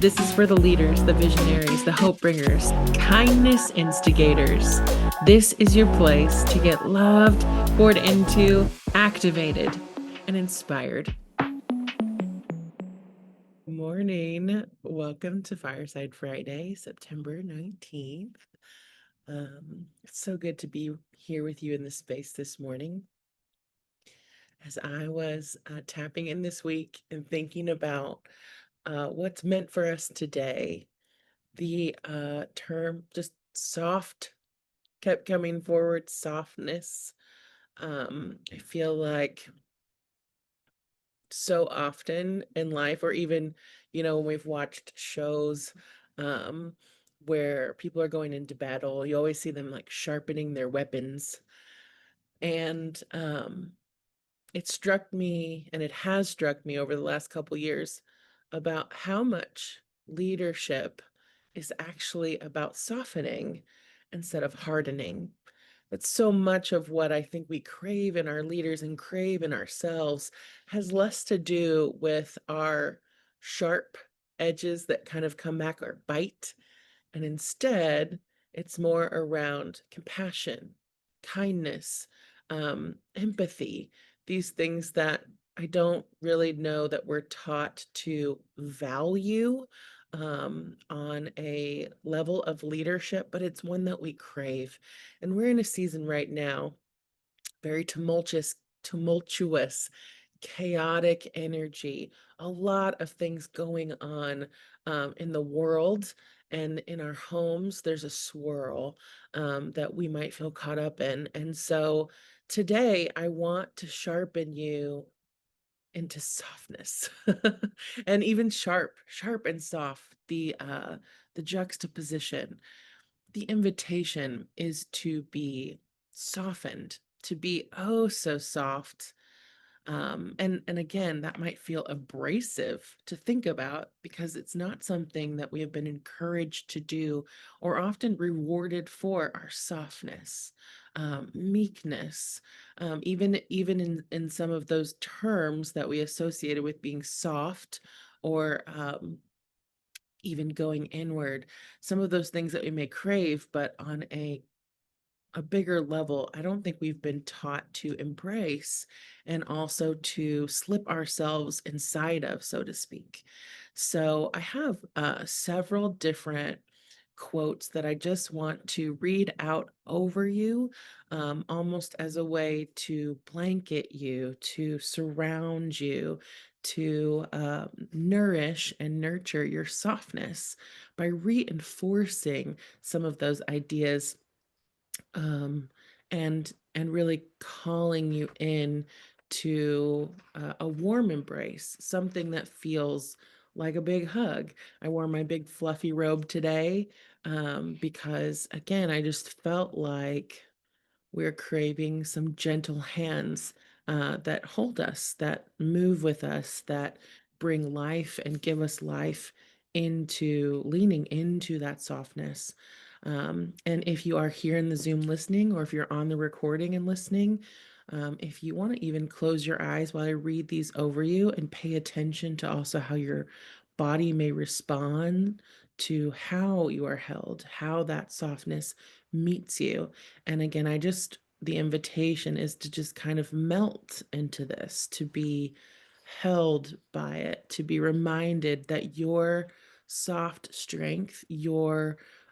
This is for the leaders, the visionaries, the hope bringers, kindness instigators. This is your place to get loved, poured into, activated, and inspired. Good morning. Welcome to Fireside Friday, September 19th. It's so good to be here with you in this space this morning. As I was tapping in this week and thinking about what's meant for us today, the term just soft kept coming forward, softness. I feel like so often in life, or even, when we've watched shows um, where people are going into battle, you always see them like sharpening their weapons. And it struck me, and it has struck me over the last couple years, about how much leadership is actually about softening instead of hardening. That so much of what I think we crave in our leaders and crave in ourselves has less to do with our sharp edges that kind of come back or bite. And instead, it's more around compassion, kindness, empathy, these things that I don't really know that we're taught to value on a level of leadership, but it's one that we crave. And we're in a season right now, very tumultuous, chaotic energy, a lot of things going on in the world and in our homes. There's a swirl that we might feel caught up in. And so today I want to sharpen you into softness and even sharp and soft, the juxtaposition. The invitation is to be softened, to be oh so soft. And again, that might feel abrasive to think about because it's not something that we have been encouraged to do or often rewarded for our softness, meekness, even in some of those terms that we associated with being soft or even going inward, some of those things that we may crave, but on a bigger level, I don't think we've been taught to embrace and also to slip ourselves inside of, so to speak. So I have several different quotes that I just want to read out over you, almost as a way to blanket you, to surround you, to nourish and nurture your softness by reinforcing some of those ideas um, and really calling you in to a warm embrace, something that feels like a big hug. I wore my big fluffy robe today because, again, I just felt like we're craving some gentle hands that hold us, that move with us, that bring life and give us life into leaning into that softness. And if you are here in the Zoom listening, or if you're on the recording and listening, if you want to even close your eyes while I read these over you and pay attention to also how your body may respond to how you are held, how that softness meets you. And again, the invitation is to just kind of melt into this, to be held by it, to be reminded that your soft strength,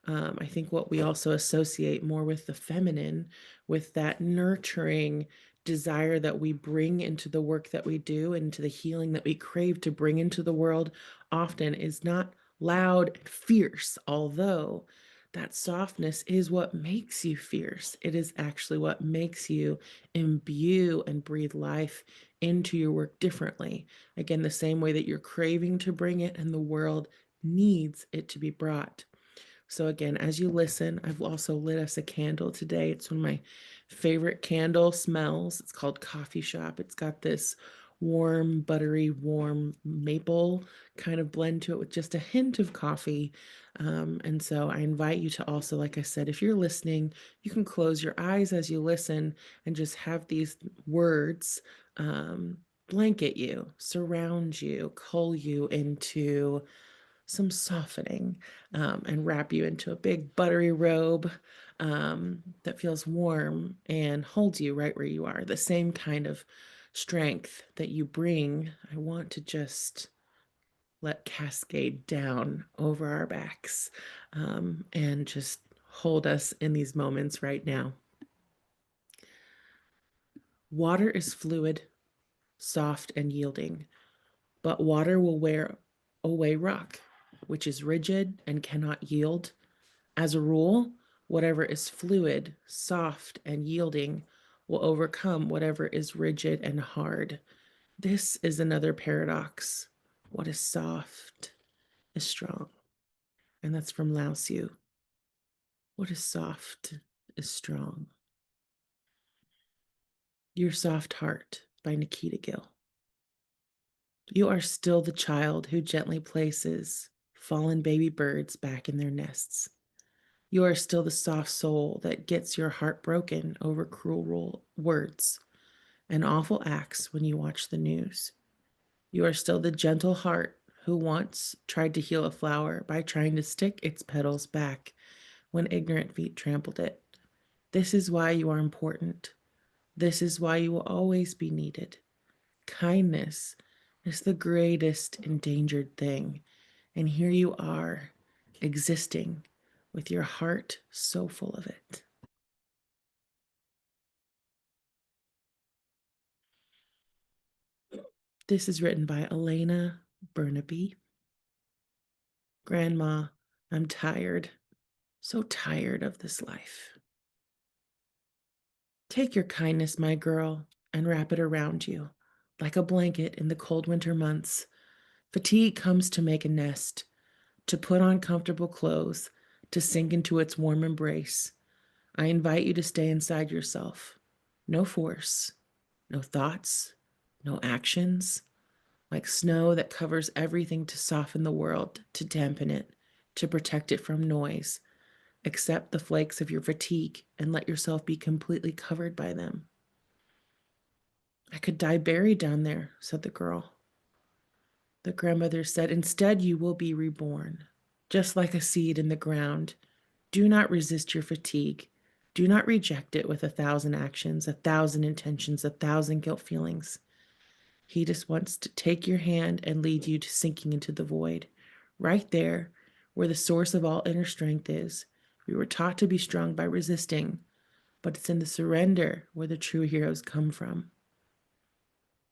I think what we also associate more with the feminine, with that nurturing desire that we bring into the work that we do, into the healing that we crave to bring into the world, often is not loud and fierce, although that softness is what makes you fierce. It is actually what makes you imbue and breathe life into your work differently. Again, the same way that you're craving to bring it and the world needs it to be brought. So again, as you listen, I've also lit us a candle today. It's one of my favorite candle smells. It's called Coffee Shop. It's got this warm, buttery, warm maple kind of blend to it with just a hint of coffee. And so I invite you to also, like I said, if you're listening, you can close your eyes as you listen and just have these words blanket you, surround you, cull you into some softening, and wrap you into a big buttery robe that feels warm and holds you right where you are. The same kind of strength that you bring, I want to just let cascade down over our backs, and just hold us in these moments right now. Water is fluid, soft, and yielding, but water will wear away rock, which is rigid and cannot yield. As a rule, whatever is fluid, soft, and yielding will overcome whatever is rigid and hard. This is another paradox. What is soft is strong. And that's from Lao Tzu. What is soft is strong. Your Soft Heart by Nikita Gill. You are still the child who gently places fallen baby birds back in their nests. You are still the soft soul that gets your heart broken over cruel words and awful acts when you watch the news. You are still the gentle heart who once tried to heal a flower by trying to stick its petals back when ignorant feet trampled it. This is why you are important. This is why you will always be needed. Kindness is the greatest endangered thing. And here you are, existing with your heart so full of it. This is written by Elena Burnaby. Grandma, I'm tired, so tired of this life. Take your kindness, my girl, and wrap it around you like a blanket in the cold winter months. Fatigue comes to make a nest, to put on comfortable clothes, to sink into its warm embrace. I invite you to stay inside yourself. No force, no thoughts, no actions, like snow that covers everything to soften the world, to dampen it, to protect it from noise. Accept the flakes of your fatigue and let yourself be completely covered by them. I could die buried down there, said the girl. The grandmother said, instead, you will be reborn, just like a seed in the ground. Do not resist your fatigue. Do not reject it with 1,000 actions, 1,000 intentions, 1,000 guilt feelings. He just wants to take your hand and lead you to sinking into the void, right there where the source of all inner strength is. We were taught to be strong by resisting, but it's in the surrender where the true heroes come from.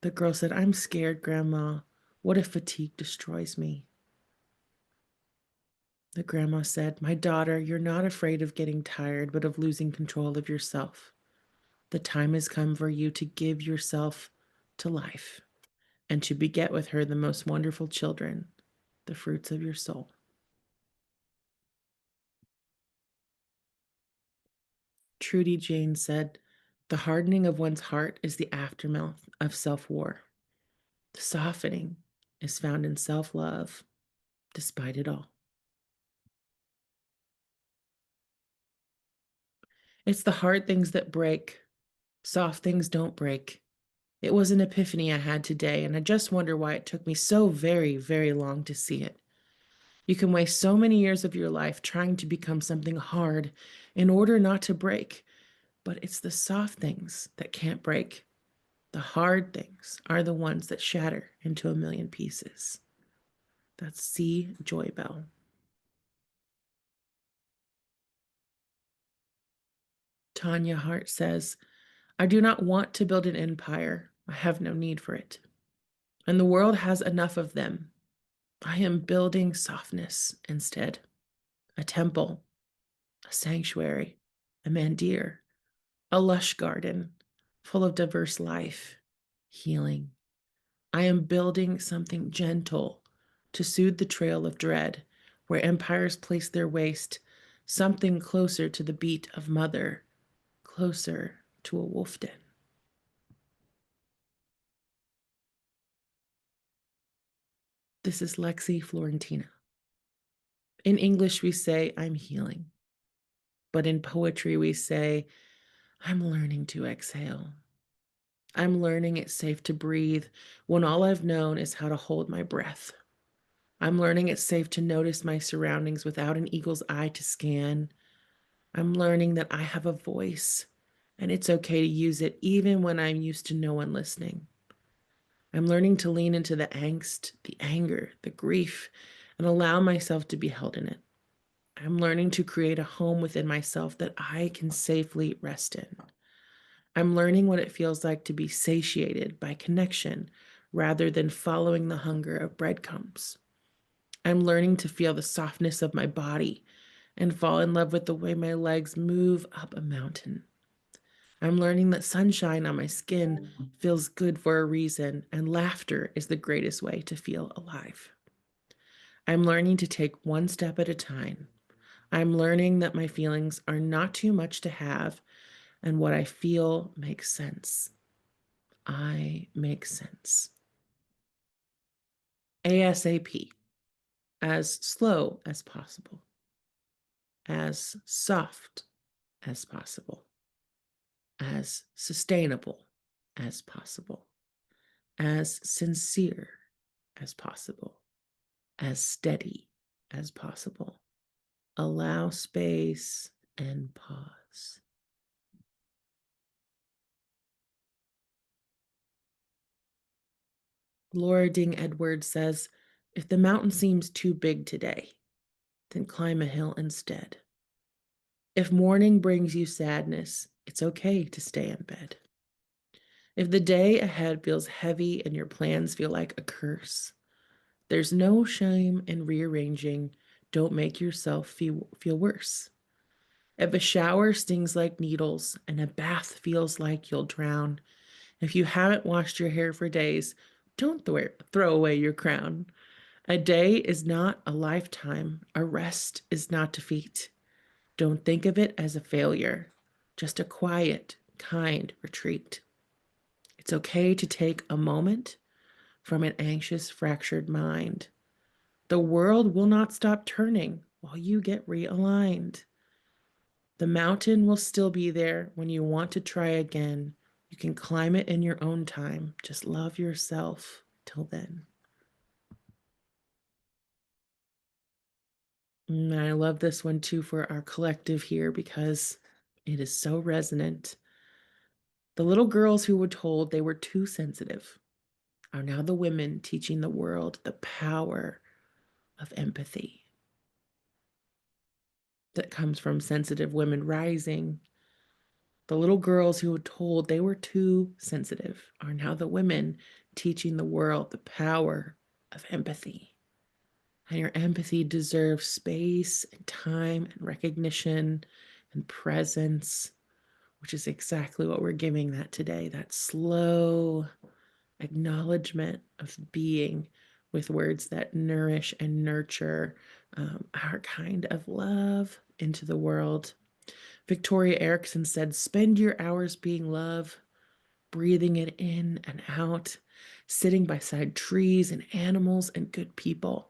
The girl said, I'm scared, Grandma. What if fatigue destroys me? The grandma said, my daughter, you're not afraid of getting tired, but of losing control of yourself. The time has come for you to give yourself to life and to beget with her the most wonderful children, the fruits of your soul. Trudy Jane said, the hardening of one's heart is the aftermath of self-war. The softening is found in self-love, despite it all. It's the hard things that break. Soft things don't break. It was an epiphany I had today, and I just wonder why it took me so very, very long to see it. You can waste so many years of your life trying to become something hard in order not to break, but it's the soft things that can't break. The hard things are the ones that shatter into a million pieces. That's C. Joy Bell. Tanya Hart says, I do not want to build an empire. I have no need for it. And the world has enough of them. I am building softness instead. A temple, a sanctuary, a mandir, a lush garden full of diverse life, healing. I am building something gentle to soothe the trail of dread, where empires place their waste, something closer to the beat of mother, closer to a wolf den. This is Lexi Florentina. In English, we say, I'm healing. But in poetry, we say, I'm learning to exhale. I'm learning it's safe to breathe when all I've known is how to hold my breath. I'm learning it's safe to notice my surroundings without an eagle's eye to scan. I'm learning that I have a voice and it's okay to use it even when I'm used to no one listening. I'm learning to lean into the angst, the anger, the grief, and allow myself to be held in it. I'm learning to create a home within myself that I can safely rest in. I'm learning what it feels like to be satiated by connection rather than following the hunger of breadcrumbs. I'm learning to feel the softness of my body and fall in love with the way my legs move up a mountain. I'm learning that sunshine on my skin feels good for a reason, and laughter is the greatest way to feel alive. I'm learning to take one step at a time. I'm learning that my feelings are not too much to have, and what I feel makes sense. I make sense. ASAP, as slow as possible, as soft as possible, as sustainable as possible, as sincere as possible, as steady as possible. Allow space and pause. Laura Ding Edwards says, if the mountain seems too big today, then climb a hill instead. If morning brings you sadness, it's okay to stay in bed. If the day ahead feels heavy and your plans feel like a curse, there's no shame in rearranging. Don't make yourself feel worse. If a shower stings like needles and a bath feels like you'll drown, if you haven't washed your hair for days, don't throw away your crown. A day is not a lifetime. A rest is not defeat. Don't think of it as a failure, just a quiet, kind retreat. It's okay to take a moment from an anxious, fractured mind. The world will not stop turning while you get realigned. The mountain will still be there when you want to try again. You can climb it in your own time. Just love yourself till then. And I love this one too for our collective here because it is so resonant. The little girls who were told they were too sensitive are now the women teaching the world the power of empathy that comes from sensitive women rising. The little girls who were told they were too sensitive are now the women teaching the world the power of empathy. And your empathy deserves space and time and recognition and presence, which is exactly what we're giving that today, that slow acknowledgement of being with words that nourish and nurture our kind of love into the world. Victoria Erickson said, spend your hours being love, breathing it in and out, sitting beside trees and animals and good people,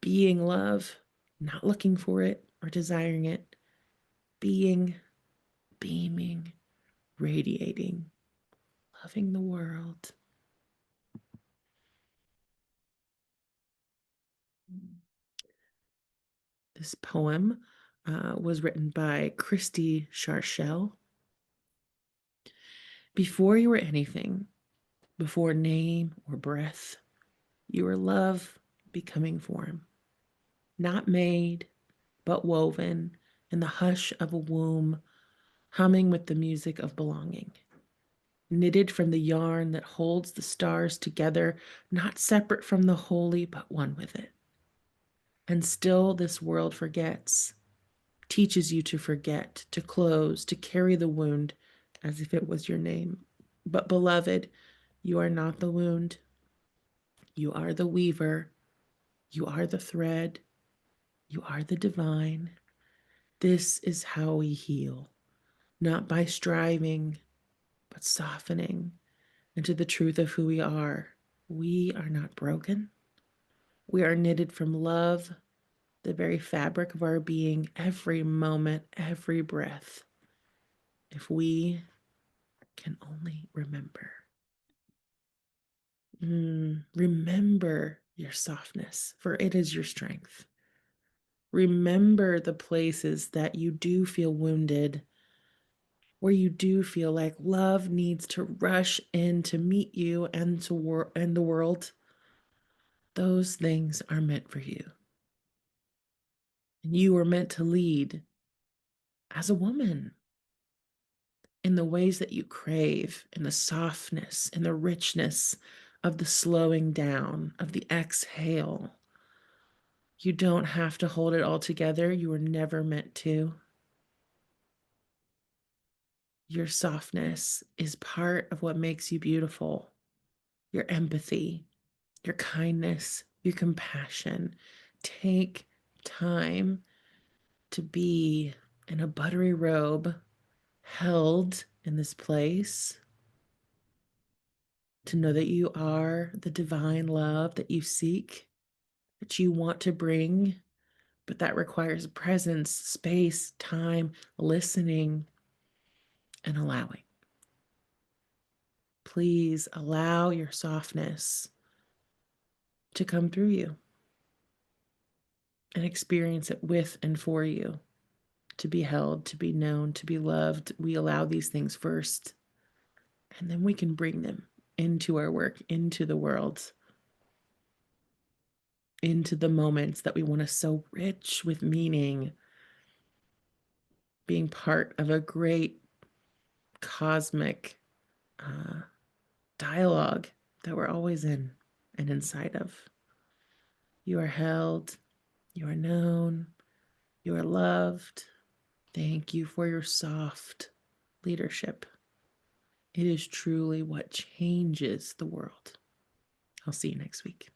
being love, not looking for it or desiring it, being, beaming, radiating, loving the world. This poem was written by Christy Charchel. Before you were anything, before name or breath, you were love becoming form, not made, but woven in the hush of a womb, humming with the music of belonging, knitted from the yarn that holds the stars together, not separate from the holy, but one with it. And still this world forgets, teaches you to forget, to close, to carry the wound as if it was your name. But beloved, you are not the wound. You are the weaver. You are the thread. You are the divine. This is how we heal, not by striving, but softening into the truth of who we are. We are not broken. We are knitted from love, the very fabric of our being, every moment, every breath. If we can only remember. Remember your softness, for it is your strength. Remember the places that you do feel wounded, where you do feel like love needs to rush in to meet you and and the world. Those things are meant for you. And you are meant to lead as a woman in the ways that you crave, in the softness, in the richness of the slowing down, of the exhale. You don't have to hold it all together. You were never meant to. Your softness is part of what makes you beautiful. Your empathy, your kindness, your compassion. Take time to be in a buttery robe, held in this place, to know that you are the divine love that you seek, that you want to bring, but that requires presence, space, time, listening, and allowing. Please allow your softness to come through you and experience it with and for you, to be held, to be known, to be loved. We allow these things first, and then we can bring them into our work, into the world, into the moments that we want to so rich with meaning, being part of a great cosmic uh, dialogue that we're always in and inside of. You are held, you are known, you are loved. Thank you for your soft leadership. It is truly what changes the world. I'll see you next week.